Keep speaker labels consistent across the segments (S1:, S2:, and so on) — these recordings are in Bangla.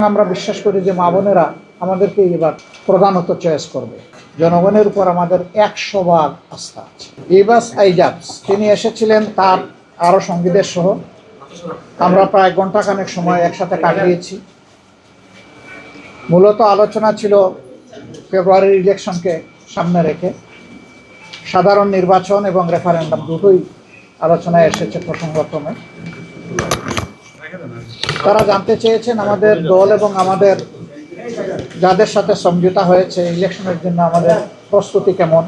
S1: আমরা বিশ্বাস করি যে মা বোনেরা আমাদেরকে এবার প্রধানত চয়েস করবে। জনগণের উপর আমাদের 100% আস্থা আছে। ইবাস আইজাবস তিনি এসেছিলেন তার আরও সঙ্গীদের সহ। আমরা প্রায় ঘণ্টাখানেক সময় একসাথে কাটিয়েছি। মূলত আলোচনা ছিল ফেব্রুয়ারির ইলেকশনকে সামনে রেখে সাধারণ নির্বাচন এবং রেফারেন্ডাম দুটোই আলোচনায় এসেছে প্রসঙ্গক্রমে। তারা জানতে চেয়েছেন আমাদের দল এবং আমাদের যাদের সাথে সমঝোতা হয়েছে ইলেকশনের জন্য আমাদের প্রস্তুতি কেমন,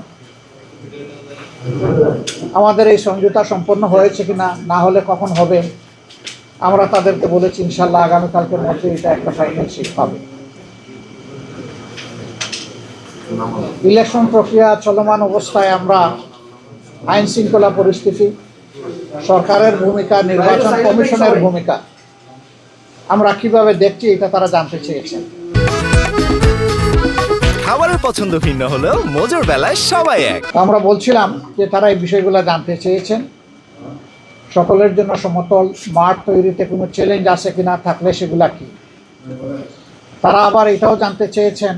S1: আমাদের এই সমঝোতা সম্পন্ন হয়েছে কিনা, না হলে কখন হবে। আমরা তাদেরকে বলেছি ইনশাল্লাহ আগামীকালকের মধ্যে এটা একটা ফাইনাল শেপ পাবে। ইলেকশন প্রক্রিয়া চলমান অবস্থায় আমরা আইন শৃঙ্খলা পরিস্থিতি, সরকারের ভূমিকা, নির্বাচন কমিশনের ভূমিকা আমরা কিভাবে দেখছি এটা তারা জানতে চেয়েছেন।
S2: খাবারের পছন্দ ভিন্ন হলেও মজার বেলায় সবাই এক।
S1: আমরা বলছিলাম যে তারা এই বিষয়গুলো জানতে চেয়েছেন। সকলের জন্য সমতল মাঠ তৈরিতে কোনো চ্যালেঞ্জ আছে কিনা, থাকলে সেগুলা কি। তারা আবার এটাও জানতে চেয়েছেন,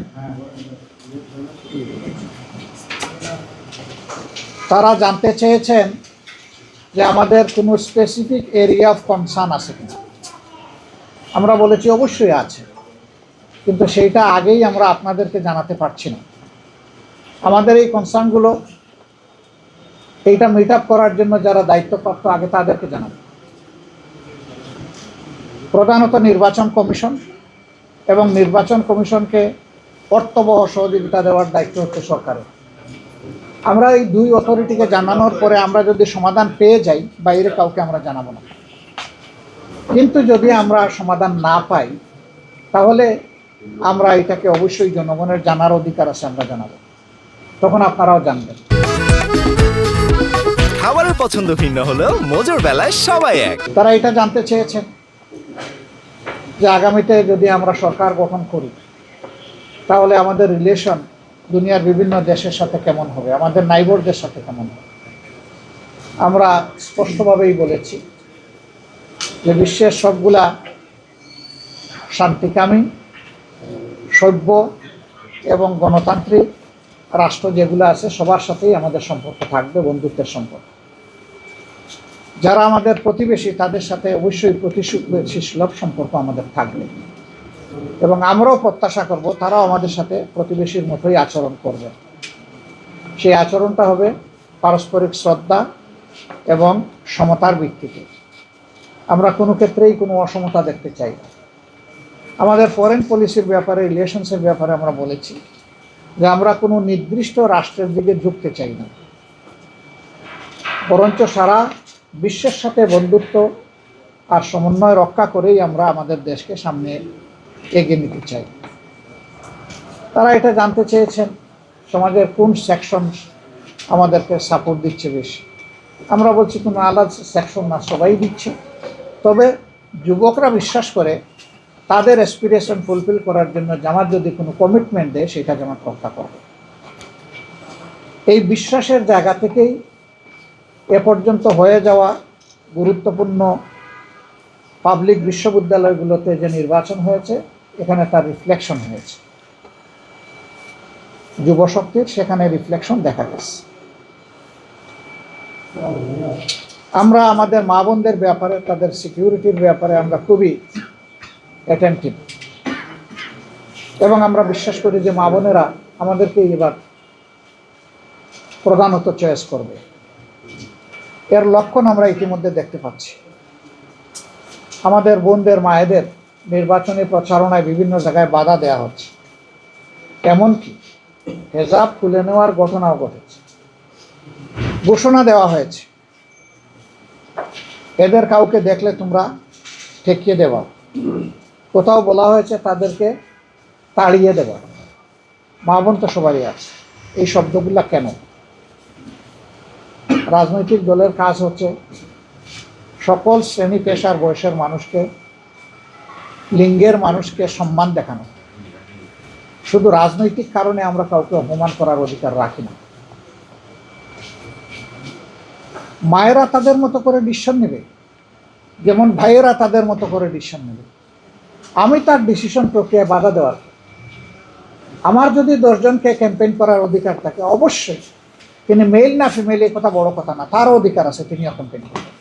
S1: যে আমাদের কোনো স্পেসিফিক এরিয়া অফ কনসার্ন আছে কিনা। আমরা বলেছি অবশ্যই আছে, কিন্তু সেইটা আগেই আমরা আপনাদেরকে জানাতে পারছি না। আমাদের এই কনসার্নগুলো এইটা মিট আপ করার জন্য যারা দায়িত্বপ্রাপ্ত আগে তাদেরকে জানাবো। প্রধানত নির্বাচন কমিশন, এবং নির্বাচন কমিশনকে অর্থবহ সহযোগিতা দেওয়ার দায়িত্ব হচ্ছে সরকারের। আমরা এই দুই অথরিটিকে জানানোর পরে আমরা যদি সমাধান পেয়ে যাই, বাইরে কাউকে আমরা জানাবো না। কিন্তু যদি আমরা সমাধান না পাই, তাহলে আমরা এটাকে অবশ্যই জনগণের জানার অধিকার আছে, আমরা জানাবো, তখন আপনারাও জানবেন।
S2: খাবারের পছন্দ ভিন্ন হলেও মজার বেলায় সবাই এক।
S1: তারা এটা জানতে চেয়েছেন যে আগামীতে যদি আমরা সরকার গঠন করি, তাহলে আমাদের রিলেশন দুনিয়ার বিভিন্ন দেশের সাথে কেমন হবে, আমাদের নাইবরদের সাথে কেমন হবে। আমরা স্পষ্টভাবেই বলেছি যে বিশ্বের সবগুলা শান্তিকামী, সভ্য এবং গণতান্ত্রিক রাষ্ট্র যেগুলো আছে সবার সাথেই আমাদের সম্পর্ক থাকবে, বন্ধুত্বের সম্পর্ক। যারা আমাদের প্রতিবেশী তাদের সাথে অবশ্যই প্রতিবেশী সুলভ সম্পর্ক আমাদের থাকবে, এবং আমরাও প্রত্যাশা করব তারাও আমাদের সাথে প্রতিবেশীর মতোই আচরণ করবে। সেই আচরণটা হবে পারস্পরিক শ্রদ্ধা এবং সমতার ভিত্তিতে। আমরা কোনো ক্ষেত্রেই কোনো অসমতা দেখতে চাই না। আমাদের ফরেন পলিসির ব্যাপারে, রিলেশনসের ব্যাপারে আমরা বলেছি যে আমরা কোনো নির্দিষ্ট রাষ্ট্রের দিকে ঝুঁকতে চাই না, বরঞ্চ সারা বিশ্বের সাথে বন্ধুত্ব আর সমন্বয় রক্ষা করেই আমরা আমাদের দেশকে সামনে এগিয়ে নিতে চাই। তারা এটা জানতে চেয়েছেন সমাজের কোন সেকশন আমাদেরকে সাপোর্ট দিচ্ছে বেশি। আমরা বলছি কোনো আলাদা সেকশন না, সবাই দিচ্ছে। তবে যুবকরা বিশ্বাস করে তাদের অ্যাসপিরেশন ফুলফিল করার জন্য জামাত যদি কোনো কমিটমেন্ট দেয়, সেটা জামাত রক্ষা করবে। এই বিশ্বাসের জায়গা থেকেই এ পর্যন্ত হয়ে যাওয়া গুরুত্বপূর্ণ পাবলিক বিশ্ববিদ্যালয়গুলোতে যে নির্বাচন হয়েছে, এখানে তার রিফ্লেকশন হয়েছে। যুবশক্তির সেখানে রিফ্লেকশন দেখা গেছে। আমরা আমাদের মা বোনদের ব্যাপারে, তাদের সিকিউরিটির ব্যাপারে আমরা খুবই অ্যাটেন্টিভ, এবং আমরা বিশ্বাস করি যে মা বোনেরা আমাদেরকে এবার প্রধানত চয়েস করবে। এর লক্ষণ আমরা ইতিমধ্যে দেখতে পাচ্ছি। আমাদের বোনদের, মায়েদের নির্বাচনী প্রচারণায় বিভিন্ন জায়গায় বাধা দেওয়া হচ্ছে, এমনকি হেজাব খুলে নেওয়ার ঘটনাও ঘটেছে। ঘোষণা দেওয়া হয়েছে এদের কাউকে দেখলে তোমরা ঠেকিয়ে দেওয়া। কোথাও বলা হয়েছে তাদেরকে তাড়িয়ে দেওয়া। মা বোন তো সবারই আছে। এই শব্দগুলা কেন? রাজনৈতিক দলের কাজ হচ্ছে সকল শ্রেণী পেশার বয়সের মানুষকে, লিঙ্গের মানুষকে সম্মান দেখানো। শুধু রাজনৈতিক কারণে আমরা কাউকে অপমান করার অধিকার রাখি না। মায়েরা তাদের মতো করে ডিসিশন নেবে, যেমন ভাইয়েরা তাদের মতো করে ডিসিশন নেবে। আমি তার ডিসিশন প্রক্রিয়ায় বাধা দেওয়ার কে? আমার যদি 10 জনকে ক্যাম্পেইন করার অধিকার থাকে, অবশ্যই তিনি মেল না ফিমেল এই কথা বড় কথা না, তারও অধিকার আছে, তিনিও ক্যাম্পেইন করবেন।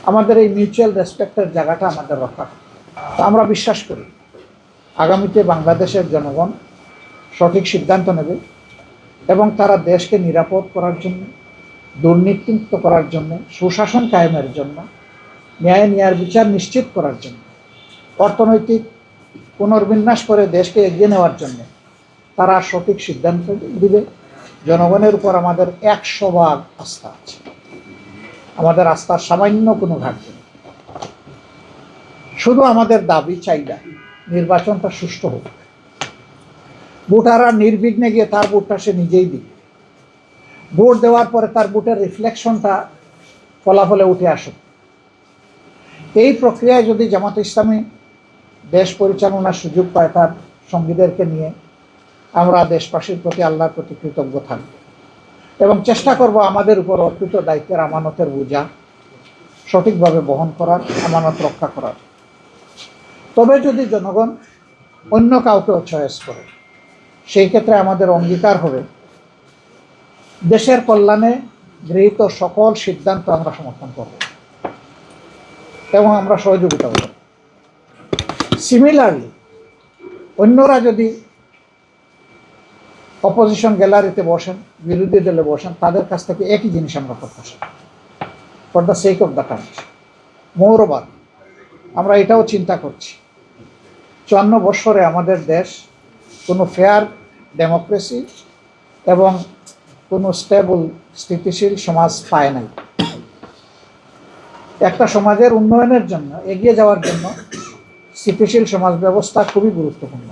S1: আমাদের এই মিউচুয়াল রেসপেক্টের জায়গাটা আমাদের রক্ষা করতে হবে। তো আমরা বিশ্বাস করি আগামীতে বাংলাদেশের জনগণ সঠিক সিদ্ধান্ত নেবে এবং তারা দেশকে নিরাপদ করার জন্য, দুর্নীতিমুক্ত করার জন্য, সুশাসন কায়েমের জন্য, ন্যায় বিচার নিশ্চিত করার জন্য, অর্থনৈতিক পুনর্বিন্যাস করে দেশকে এগিয়ে নেওয়ার জন্য তারা সঠিক সিদ্ধান্ত দিবে। জনগণের উপর আমাদের 100% আস্থা আছে, আমাদের আস্থার সামান্য কোনো ঘাটতি নেই। শুধু আমাদের দাবি চাহিদা নির্বাচনটা সুষ্ঠু হোক, ভোটাররা নির্বিঘ্নে গিয়ে তার ভোটটা সে নিজেই দিবে, ভোট দেওয়ার পরে তার ভোটের রিফ্লেকশনটা ফলাফলে উঠে আসুক। এই প্রক্রিয়ায় যদি জামাত ইসলামী দেশ পরিচালনার সুযোগ পায় তার সঙ্গীদেরকে নিয়ে, আমরা দেশবাসীর প্রতি আল্লাহর প্রতি কৃতজ্ঞ থাকব এবং চেষ্টা করব আমাদের উপর অর্পিত দায়িত্বের আমানতের বোঝা সঠিকভাবে বহন করার, আমানত রক্ষা করার। তবে যদি জনগণ অন্য কাউকেও চয়েস করে, সেই ক্ষেত্রে আমাদের অঙ্গীকার হবে দেশের কল্যাণে গৃহীত সকল সিদ্ধান্ত আমরা সমর্থন করব এবং আমরা সহযোগিতা করব। সিমিলারলি অন্যরা যদি অপোজিশন গ্যালারিতে বসেন, বিরোধী দলে বসেন, তাদের কাছ থেকে একই জিনিস আমরা প্রত্যাশা for the sake of the country. Moreover আমরা এটাও চিন্তা করছি 54 বছরে আমাদের দেশ কোনো ফেয়ার ডেমোক্রেসি এবং কোনো স্টেবল স্থিতিশীল সমাজ পায় নাই। একটা সমাজের উন্নয়নের জন্য, এগিয়ে যাওয়ার জন্য স্থিতিশীল সমাজ ব্যবস্থা খুবই গুরুত্বপূর্ণ।